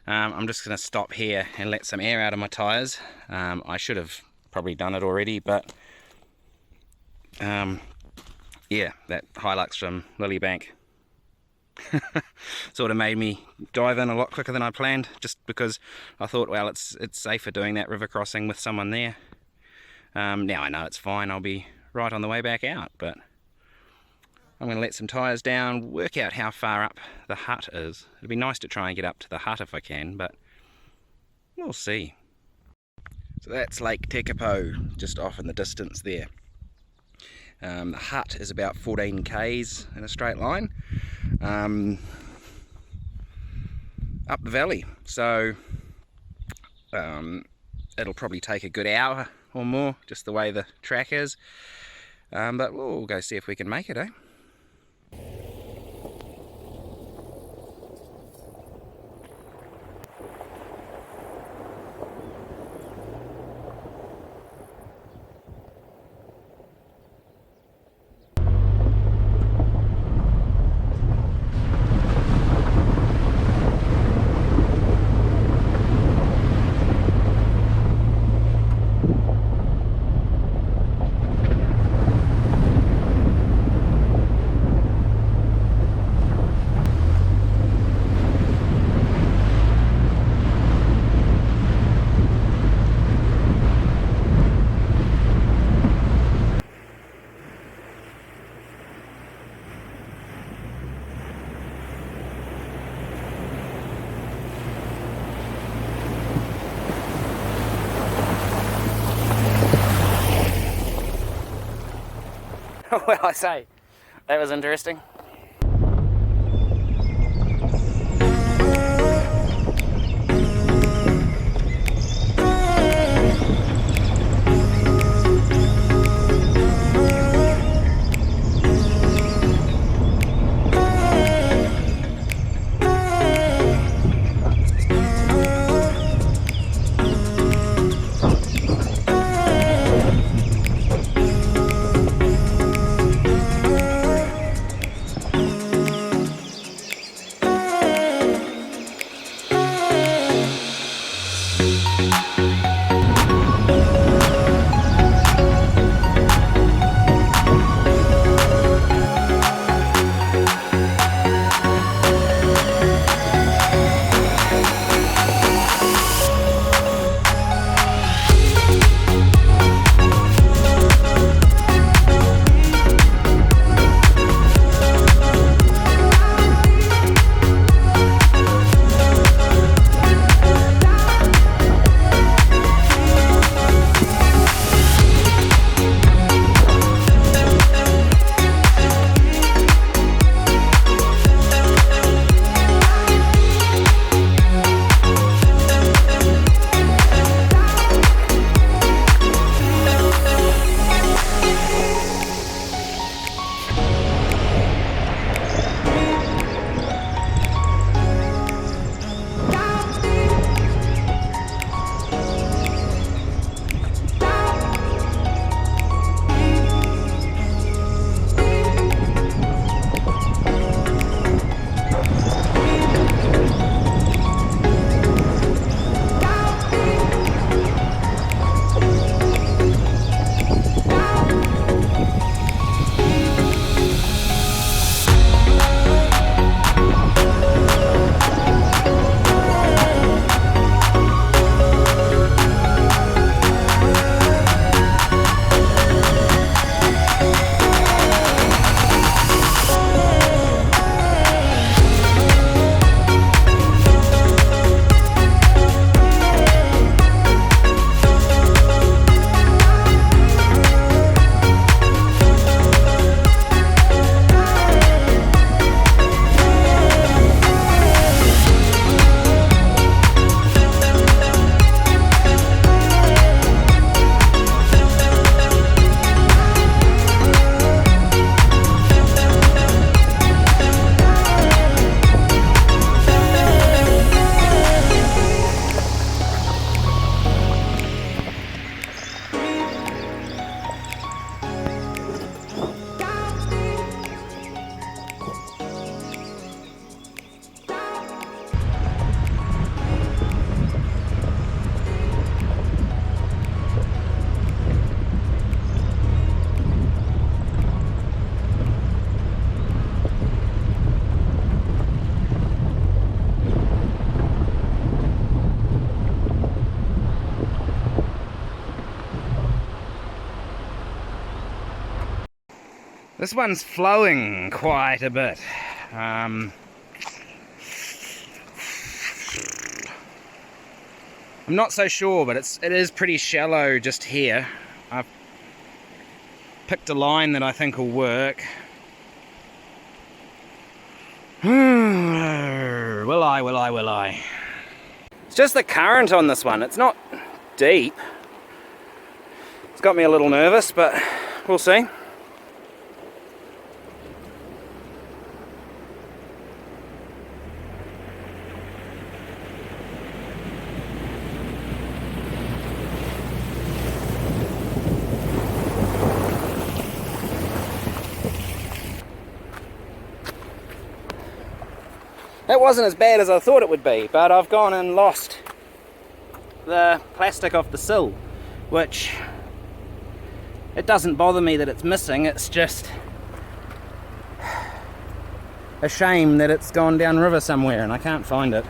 I'm just going to stop here and let some air out of my tyres. I should have probably done it already, but yeah, that Hilux from Lilybank sort of made me dive in a lot quicker than I planned, just because I thought, well, it's safer doing that river crossing with someone there. Now I know it's fine, I'll be right on the way back out, but I'm going to let some tyres down, work out how far up the hut is. It'd be nice to try and get up to the hut if I can, but we'll see. So that's Lake Tekapo, just off in the distance there. The hut is about 14 k's in a straight line up the valley, so it'll probably take a good hour or more, just the way the track is, but we'll go see if we can make it, eh? Well, I say, that was interesting. This one's flowing quite a bit. I'm not so sure, but it is pretty shallow just here. I've picked a line that I think will work. Will I? It's just the current on this one. It's not deep. It's got me a little nervous, but we'll see. That wasn't as bad as I thought it would be, but I've gone and lost the plastic off the sill, which it doesn't bother me that it's missing. It's just a shame that it's gone down river somewhere and I can't find it.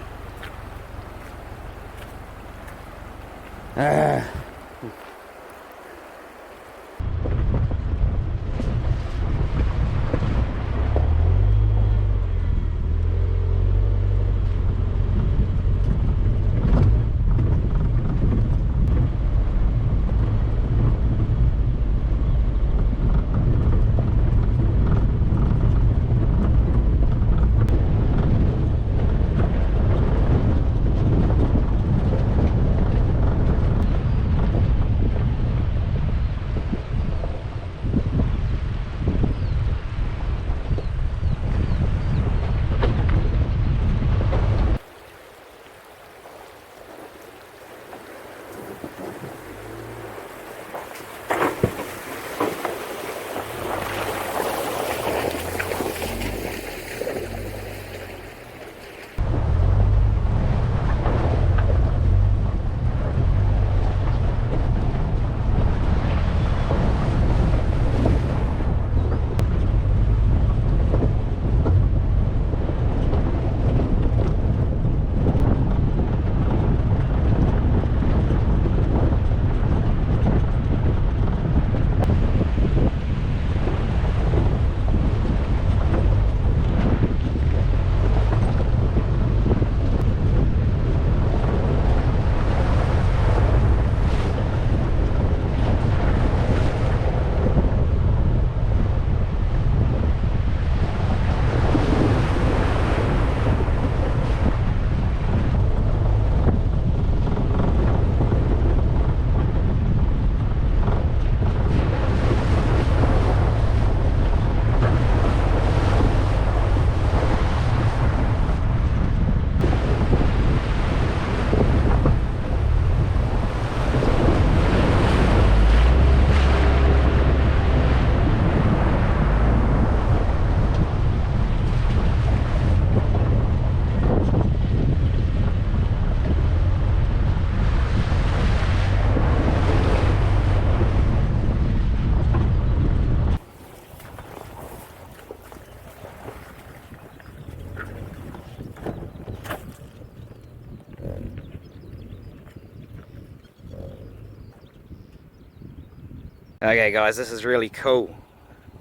Okay guys, this is really cool.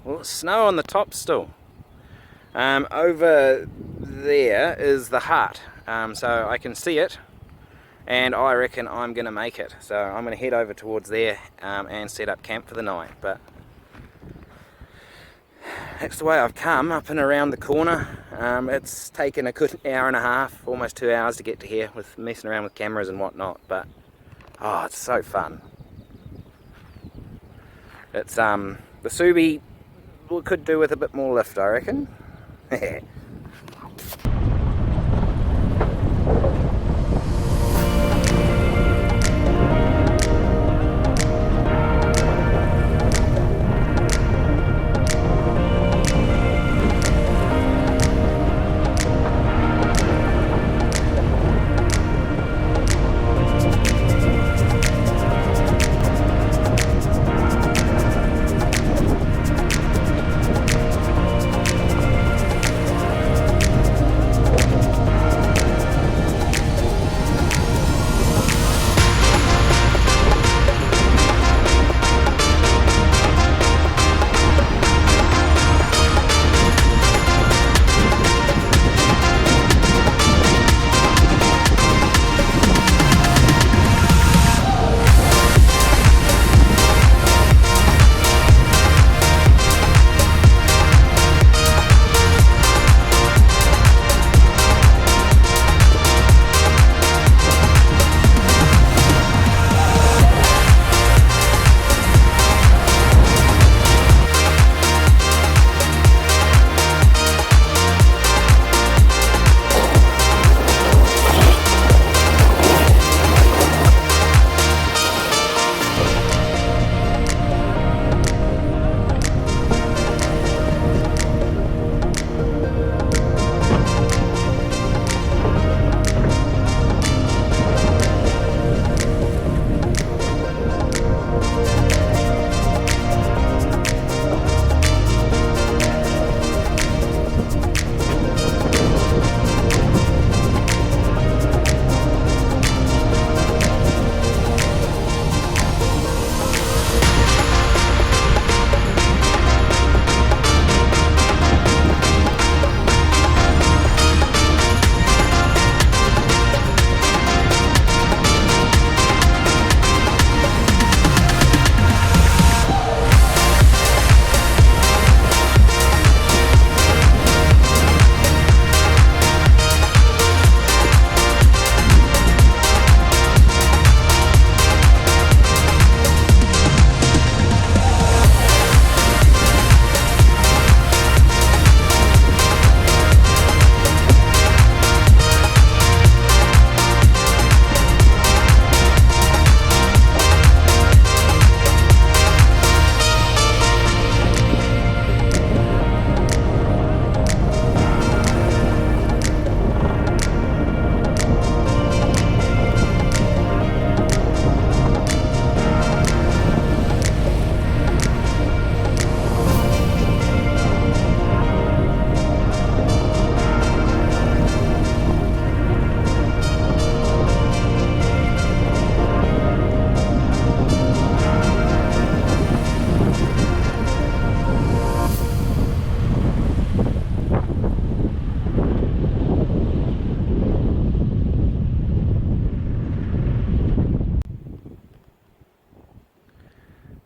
Well, snow on the top still. Over there is the hut, so I can see it, and I reckon I'm going to make it. So I'm going to head over towards there and set up camp for the night. But that's the way I've come, up and around the corner. It's taken a good hour and a half, almost 2 hours to get to here with messing around with cameras and whatnot, but oh, it's so fun. It's the Subi could do with a bit more lift, I reckon.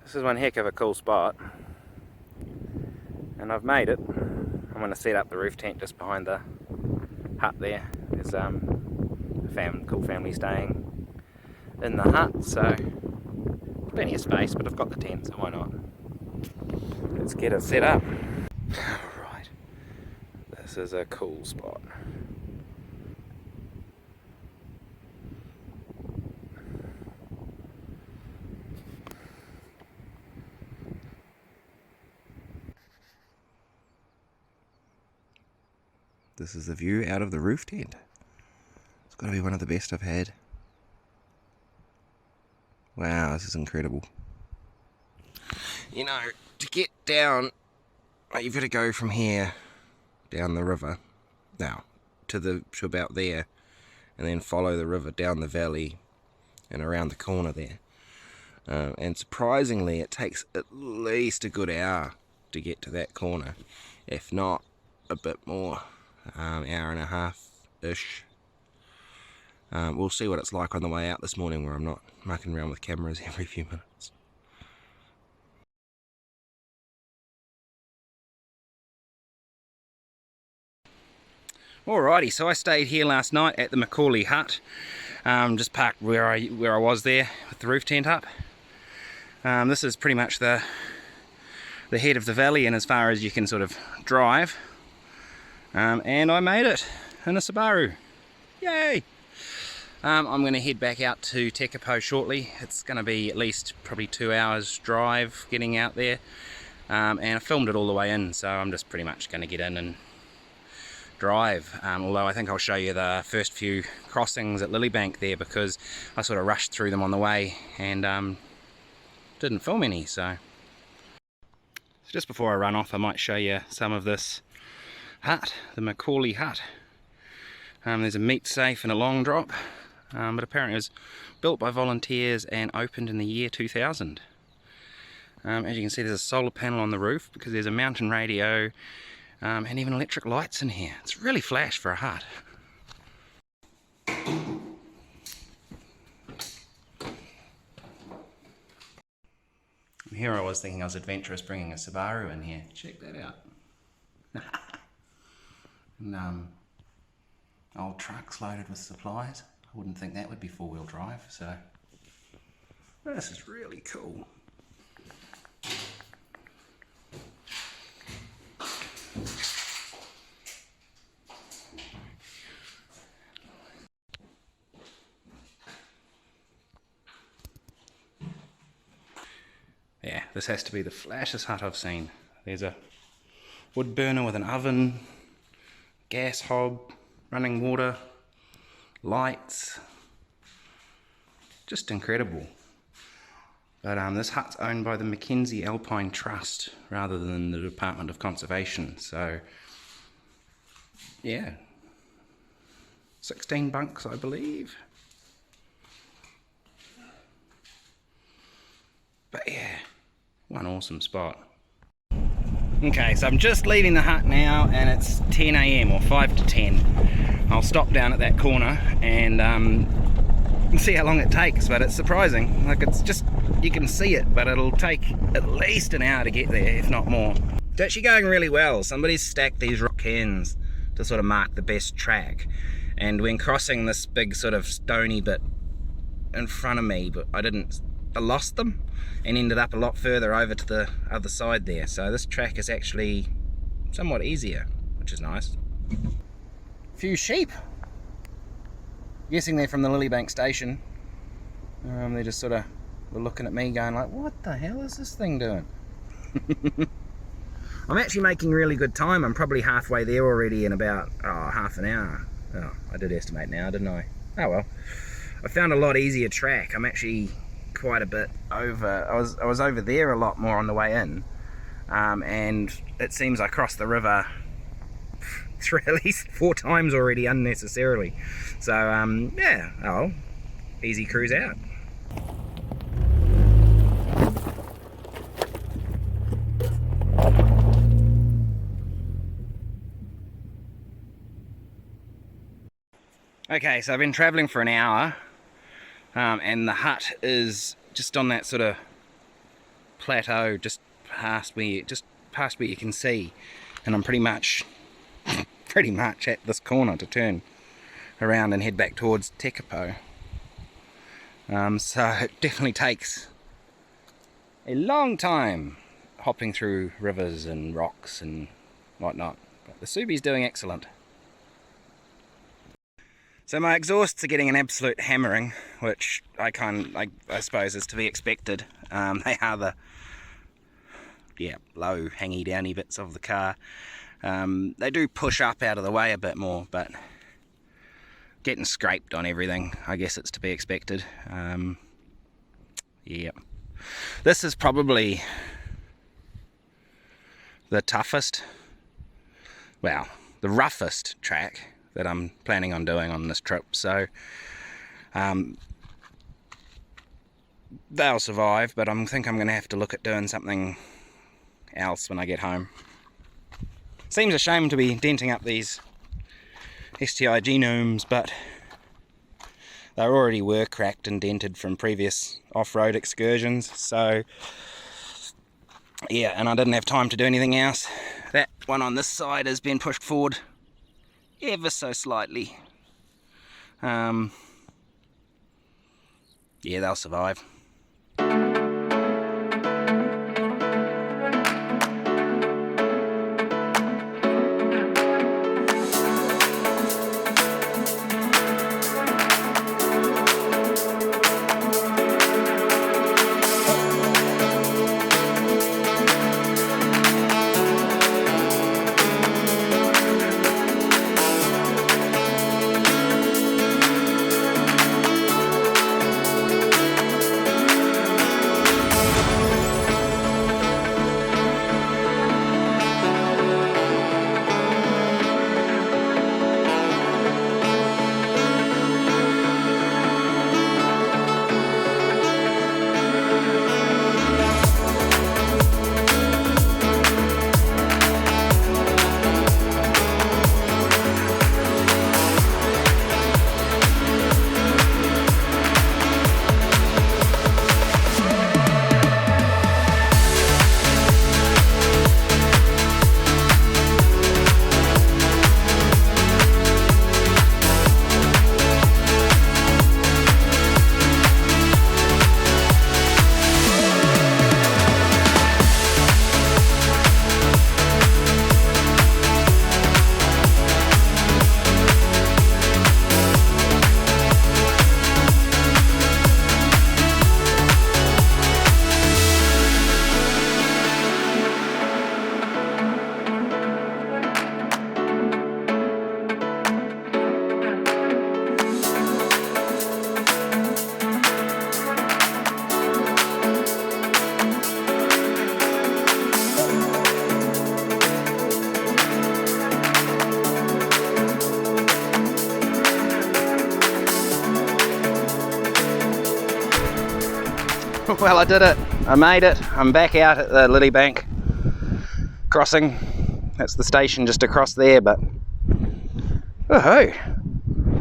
This is one heck of a cool spot, and I've made it. I'm going to set up the roof tent just behind the hut there. There's a cool family staying in the hut, so plenty of space, but I've got the tent, so why not? Let's get it set up. Alright, this is a cool spot. This is the view out of the roof tent. It's got to be one of the best I've had. Wow, this is incredible. You know, to get down, you've got to go from here down the river, now to about there, and then follow the river down the valley and around the corner there. And surprisingly, it takes at least a good hour to get to that corner, if not a bit more. Hour and a half-ish. We'll see what it's like on the way out this morning, where I'm not mucking around with cameras every few minutes. Alrighty, so I stayed here last night at the Macaulay Hut. Just parked where I was there with the roof tent up. This is pretty much the head of the valley, and as far as you can sort of drive. And I made it in a Subaru. Yay! I'm going to head back out to Tekapo shortly. It's going to be at least probably 2 hours drive getting out there. And I filmed it all the way in, so I'm just pretty much going to get in and drive. Although I think I'll show you the first few crossings at Lilybank there, because I sort of rushed through them on the way and didn't film any. So just before I run off, I might show you some of this hut, the Macaulay Hut. There's a meat safe and a long drop, but apparently it was built by volunteers and opened in the year 2000. As you can see, there's a solar panel on the roof because there's a mountain radio and even electric lights in here. It's really flash for a hut. Here I was thinking I was adventurous bringing a Subaru in here. Check that out. And old trucks loaded with supplies. I wouldn't think that would be four-wheel drive, so this is really cool. Yeah, this has to be the flashiest hut I've seen. There's a wood burner with an oven, gas hob, running water, lights, just incredible. But this hut's owned by the Mackenzie Alpine Trust rather than the Department of Conservation, so yeah, 16 bunks I believe. But yeah, one awesome spot. Okay, so I'm just leaving the hut now and it's 10 AM or 5 to 10. I'll stop down at that corner and see how long it takes, but it's surprising. Like, it's just, you can see it, but it'll take at least an hour to get there, if not more. It's actually going really well. Somebody's stacked these rock cairns to sort of mark the best track. And when crossing this big sort of stony bit in front of me, but I lost them and ended up a lot further over to the other side there. So this track is actually somewhat easier, which is nice. Few sheep. Guessing they're from the Lilybank station. They just sort of were looking at me going like, what the hell is this thing doing? I'm actually making really good time. I'm probably halfway there already in about half an hour. Oh, I did estimate now, didn't I? Oh well. I found a lot easier track. I'm actually quite a bit over. I was over there a lot more on the way in, and it seems I crossed the river at least 4 times already unnecessarily. So yeah, oh, easy cruise out. Okay, so I've been travelling for an hour, and the hut is just on that sort of plateau just past where you can see, and I'm pretty much at this corner to turn around and head back towards Tekapo. So it definitely takes a long time hopping through rivers and rocks and whatnot, but the Subi's doing excellent. So my exhausts are getting an absolute hammering, which I suppose is to be expected. They are the low hangy downy bits of the car. They do push up out of the way a bit more, but getting scraped on everything, I guess it's to be expected. This is probably the toughest, well, the roughest track that I'm planning on doing on this trip, so they'll survive, but I think I'm going to have to look at doing something else when I get home. Seems a shame to be denting up these STI genomes, but they already were cracked and dented from previous off-road excursions, so yeah, and I didn't have time to do anything else. That one on this side has been pushed forward ever so slightly. Yeah, they'll survive. Well, I did it. I made it. I'm back out at the Lilybank crossing. That's the station just across there, but woohoo!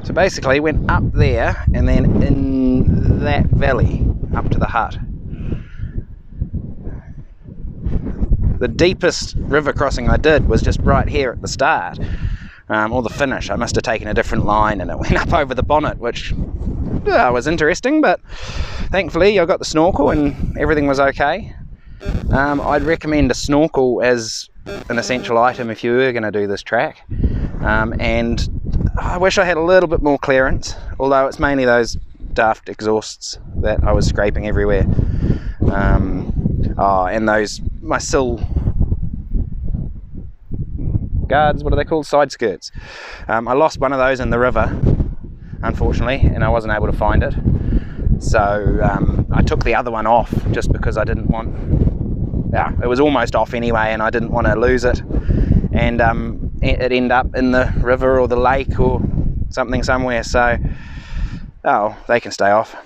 So basically went up there and then in that valley up to the hut. The deepest river crossing I did was just right here at the start, or the finish. I must have taken a different line and it went up over the bonnet, which was interesting, but thankfully I got the snorkel and everything was okay. I'd recommend a snorkel as an essential item if you were going to do this track, and I wish I had a little bit more clearance, although it's mainly those daft exhausts that I was scraping everywhere. And those, my sill guards, what are they called? Side skirts. I lost one of those in the river, unfortunately, and I wasn't able to find it. So I took the other one off just because I didn't want, it was almost off anyway and I didn't want to lose it, and it ended up in the river or the lake or something somewhere, so they can stay off.